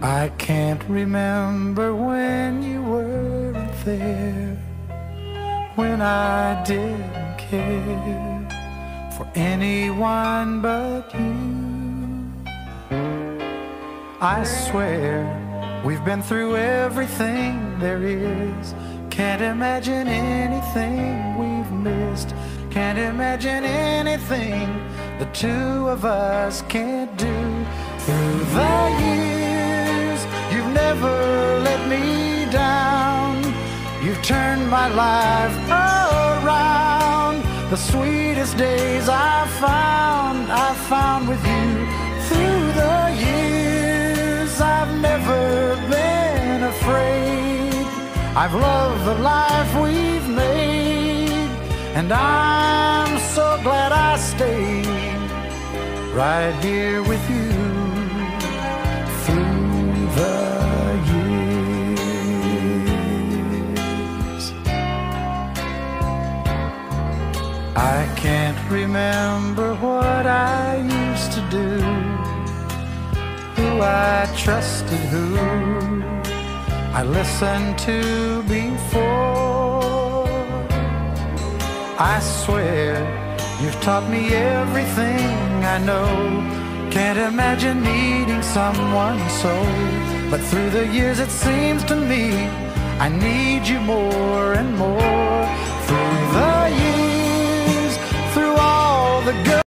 I can't remember when you weren't there, when I didn't care for anyone but you. I swear we've been through everything there is. Can't imagine anything we've missed. Can't imagine anything the two of us can't do. Through the years, you've never let me down. You've turned my life around. The sweetest days I found with you. Through the years, I've never been afraid. I've loved the life we've made, and I'm so glad I stayed right here with you through the years. I can't remember what I used to do, who I trusted, who I listened to before. I swear you've taught me everything I know. Can't imagine needing someone so, but through the years it seems to me I need you more and more. Through the years, through all the good